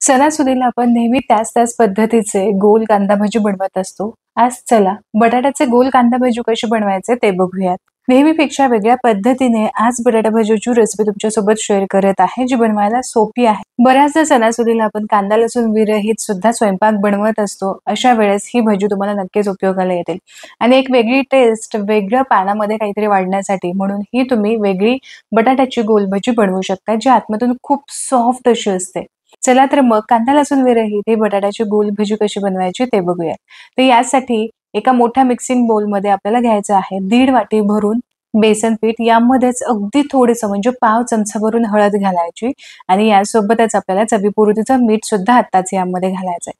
सणासुदीला आपण नेहमी त्याच पद्धतीचे गोल कांदा भजी बनवत असतो. आज चला बटाट्याचे गोल कांदा भजी कसे बनवायचे ते बघूयात. नेहमीपेक्षा वेगळ्या पद्धतीने आज बटाटा भजीची रेसिपी तुमच्यासोबत शेअर करत आहे, जी बनवायला सोपी आहे. बऱ्याचदा सणासुदीला आपण कांदा लसूण विरहित सुद्धा स्वयंपाक बनवत असतो. अशा वेळेस ही भजी तुम्हाला नक्कीच उपयोगाला येतील आणि एक वेगळी टेस्ट, वेगळ्या पानामध्ये काहीतरी वाढण्यासाठी म्हणून ही तुम्ही वेगळी बटाट्याची गोल भजी बनवू शकता, जी आतमधून खूप सॉफ्ट अशी असते. चला तर मग कांदा लसूण विरहित ही बटाट्याची गोल भजी कशी बनवायची ते बघूया. तर यासाठी एका मोठ्या मिक्सिंग बोलमध्ये आपल्याला घ्यायचं आहे 1.5 वाटी भरून बेसन पीठ. यामध्येच अगदी थोडंसं म्हणजे पाव चमचा भरून हळद घालायची आणि यासोबतच आपल्याला चवीपुरतीचं मीठ सुद्धा आत्ताच यामध्ये घालायचंय.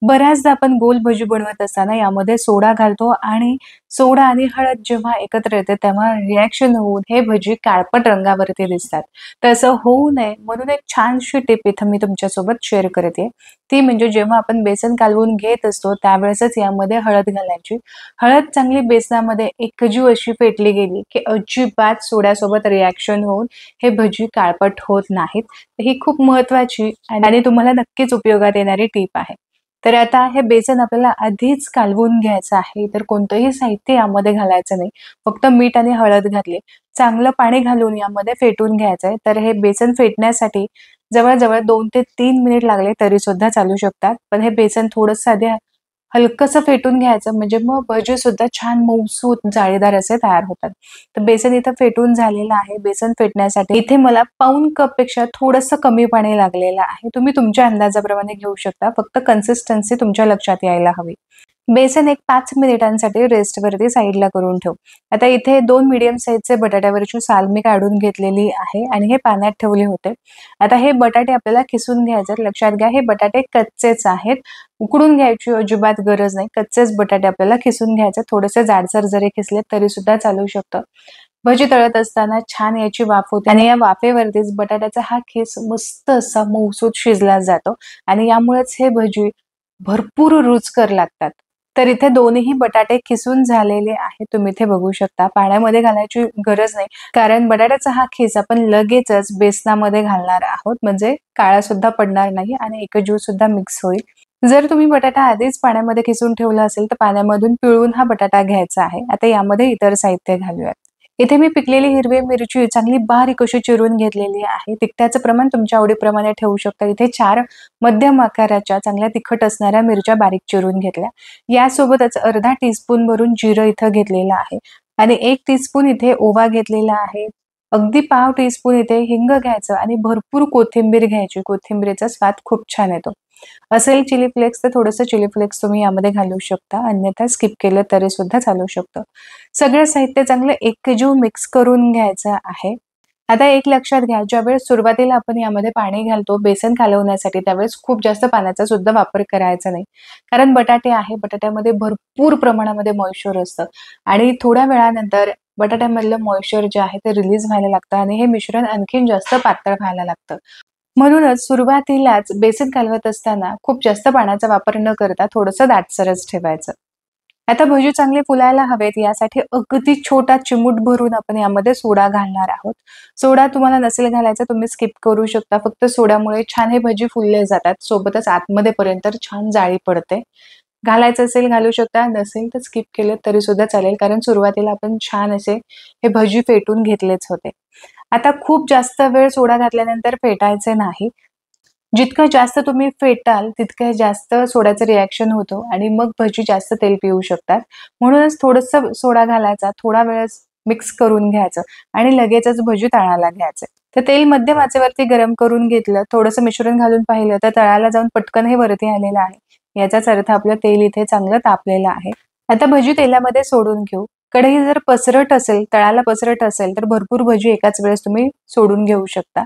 बऱ्याचदा आपण गोल भजी बनवत असताना यामध्ये सोडा घालतो आणि सोडा आणि हळद जेव्हा एकत्र येते तेव्हा रिएक्शन होऊन हे भजी काळपट रंगावरती दिसतात. तसं होऊ नये म्हणून एक छानशी टिप इथं मी तुमच्यासोबत शेअर करते. ती म्हणजे जेव्हा आपण बेसन कालवून घेत असतो त्यावेळेसच यामध्ये हळद घालायची. हळद चांगली बेसनामध्ये एकजीव अशी फेटली गेली की अजिबात सोड्यासोबत रिएक्शन होऊन हे भजी काळपट होत नाहीत. ही खूप महत्वाची आणि तुम्हाला नक्कीच उपयोगात येणारी टिप आहे. तर आता हे बेसन आपल्याला आधीच कालवून घ्यायचं आहे. तर कोणतंही साहित्य यामध्ये घालायचं नाही. फक्त मीठ आणि हळद घातली. चांगलं पाणी घालून यामध्ये फेटून घ्यायचंय. तर हे बेसन फेटण्यासाठी जवळ-जवळ 2 ते 3 मिनिट लागले तरी सुद्धा चालू शकतात. पण हे बेसन थोडंसं आधी हलकसं फेटून घ्यायचं म्हणजे मग भजे सुद्धा छान मऊसूत जाळीदार असे तयार होतात. तर बेसन इथं फेटून झालेलं आहे. बेसन फेटण्यासाठी इथे मला पाऊण कप पेक्षा थोडंसं कमी पाणी लागलेलं आहे. तुम्ही तुमच्या अंदाजाप्रमाणे घेऊ शकता. फक्त कन्सिस्टन्सी तुमच्या लक्षात यायला हवी. बेसन एक 5 मिनिटांसाठी रेस्टवरती साईडला करून ठेव. आता इथे 2 मीडियम साईजचे बटाट्यावरची साल मी काढून घेतलेली आहे आणि हे पाण्यात ठेवले होते. आता हे बटाटे आपल्याला खिसून घ्यायचे. लक्षात घ्या हे बटाटे कच्चेच आहेत. उकडून घ्यायची अजिबात गरज नाही. कच्चेच बटाटे आपल्याला खिसून घ्यायचे. थोडेसे जाडसर जरी खिसले तरी सुद्धा चालू शकतं. भजी तळत असताना छान याची वाफ होते आणि या वाफेवरतीच बटाट्याचा हा खिस मस्त असा मऊसूत शिजला जातो आणि यामुळेच हे भजी भरपूर रुचकर लागतात. तर इथे दोन्ही बटाटे खिसून झालेले आहेत. तुम्ही इथे बघू शकता. पाण्यामध्ये घालायची गरज नाही. कारण बटाट्याचा हा खिस आपण लगेचच बेसनामध्ये घालणार आहोत. म्हणजे काळा सुद्धा पडणार नाही आणि एकजीव सुद्धा मिक्स होईल. जर तुम्ही बटाटा आधीच पाण्यामध्ये खिसून ठेवला असेल तर पाण्यामधून पिळून हा बटाटा घ्यायचा आहे. आता यामध्ये इतर साहित्य घालूयात. इथे मी पिकलेली हिरवी मिरची चांगली बारीक अशी चिरून घेतलेली आहे. तिखटाचं प्रमाण तुमच्या आवडीप्रमाणे ठेवू शकता. इथे 4 मध्यम आकाराच्या चांगल्या तिखट असणाऱ्या मिरच्या बारीक चिरून घेतल्या. यासोबतच अर्धा टीस्पून भरून जिरं इथं घेतलेलं आहे आणि 1 टीस्पून इथे ओवा घेतलेला आहे. अगदी पाव टीस्पून इथे हिंग घ्यायचं आणि भरपूर कोथिंबीर घ्यायची. कोथिंबीरीचा स्वाद खूप छान येतो. असेल चिली फ्लेक्स तर थोडंसं चिली फ्लेक्स तुम्ही यामध्ये घालू शकता. अन्यथा स्किप केलं तरी सुद्धा चालू शकतं. सगळं साहित्य चांगलं एकजीव मिक्स करून घ्यायचं आहे. आता एक लक्षात घ्या, ज्यावेळेस सुरुवातीला आपण यामध्ये पाणी घालतो बेसन कालवण्यासाठी त्यावेळेस खूप जास्त पाण्याचा सुद्धा वापर करायचा नाही. कारण बटाटे आहे, बटाट्यामध्ये भरपूर प्रमाणामध्ये मॉइश्चर असतं आणि थोड्या वेळानंतर बटाट्यामधलं मॉइश्चर जे आहे ते रिलीज व्हायला लागतं आणि हे मिश्रण आणखीन जास्त पातळ व्हायला लागतं. म्हणूनच सुरुवातीलाच बेसन कालवत असताना खूप जास्त पाण्याचा वापर न करता थोडंसं दाटसरच ठेवायचं. आता भजी चांगले फुलायला हवेत यासाठी अगदी छोटा चिमूट भरून आपण यामध्ये सोडा घालणार आहोत. सोडा तुम्हाला नसेल घालायचा तुम्ही स्किप करू शकता. फक्त सोड्यामुळे छान हे भजी फुलले जातात. सोबतच आतमध्ये पर्यंत छान जाळी पडते. घालायचं असेल घालू शकता, नसेल तर स्किप केलं तरी सुद्धा चालेल. कारण सुरुवातीला आपण छान असे हे भजी फेटून घेतलेच होते. आता खूप जास्त वेळ सोडा घातल्यानंतर फेटायचे नाही. जितकं जास्त तुम्ही फेटाल तितकं जास्त सोड्याचं रिएक्शन होतं आणि मग भजी जास्त तेल पिऊ शकतात. म्हणूनच थोडंसं सोडा घालायचा, थोडा वेळ मिक्स करून घ्यायचं आणि लगेचच भजी तळायला घ्यायचे. तर तेल मध्यम आचेवरती गरम करून घेतलं, थोडंसं मिश्रण घालून पाहिलं तर तळाला जाऊन पटकन हे वरती आलेलं आहे. याचाच अर्थ आपलं तेल इथे चांगलं तापलेलं आहे. आता भजी तेलामध्ये सोडून घेऊ. कढई जर पसरट असेल, तळाला पसरट असेल तर भरपूर भजी एकाच वेळेस तुम्ही सोडून घेऊ शकता.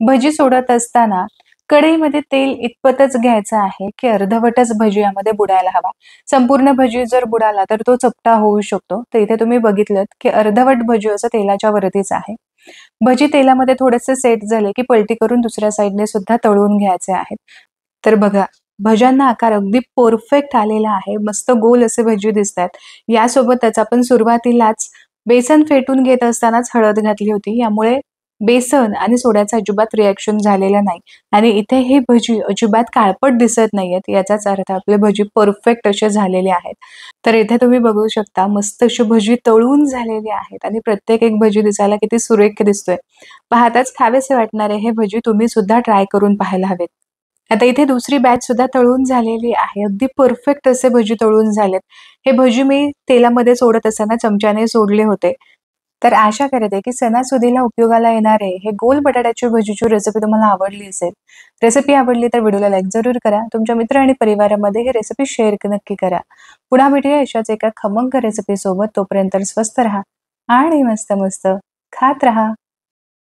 भजी सोडत असताना कढईमध्ये तेल इतपतच घ्यायचं आहे की अर्धवटच भजी यामध्ये बुडायला हवा. संपूर्ण भजी जर बुडाला तर तो चपटा होऊ शकतो. तर इथे तुम्ही बघितलत की अर्धवट भजी असं तेलाच्या वरतीच आहे. भजी तेलामध्ये थोडेसे सेट झाले की पलटी करून दुसऱ्या साईडने सुद्धा तळून घ्यायचे आहेत. तर बघा भज्यांना आकार अगदी परफेक्ट आलेला आहे. मस्त गोल असे भजी दिसतात. यासोबतच आपण सुरुवातीलाच बेसन फेटून घेत असतानाच हळद घातली होती. यामुळे बेसन आणि सोड्याचा अजिबात रिएक्शन झालेला नाही आणि इथे ही भजी अजिबात काळपट दिसत नाहीयेत. याचाच अर्थ आपले भजी परफेक्ट असे झालेले आहेत. तर इथे तुम्ही बघू शकता मस्त अशी भजी तळून झालेली आहेत आणि प्रत्येक एक भजी दिसायला किती सुरेख दिसतोय. पाहताच खावेसे वाटणारे हे भजी तुम्ही सुद्धा ट्राय करून पाहायला हवेत. आता इथे दुसरी बॅच सुद्धा तळून झालेली आहे. अगदी परफेक्ट असे भजी तळून झालेत. हे भजी मी तेलामध्ये सोडत असताना चमच्याने सोडले होते. तर आशा करते की सणासुदीला उपयोगाला येणारे हे गोल बटाट्याची भजीची रेसिपी तुम्हाला आवडली असेल. रेसिपी आवडली तर व्हिडिओला लाईक जरूर करा. तुमच्या मित्र आणि परिवारामध्ये ही रेसिपी शेअर नक्की करा. पुन्हा भेटूया अशाच एका खमंग रेसिपी सोबत. तोपर्यंत स्वस्त राहा आणि मस्त मस्त खात राहा.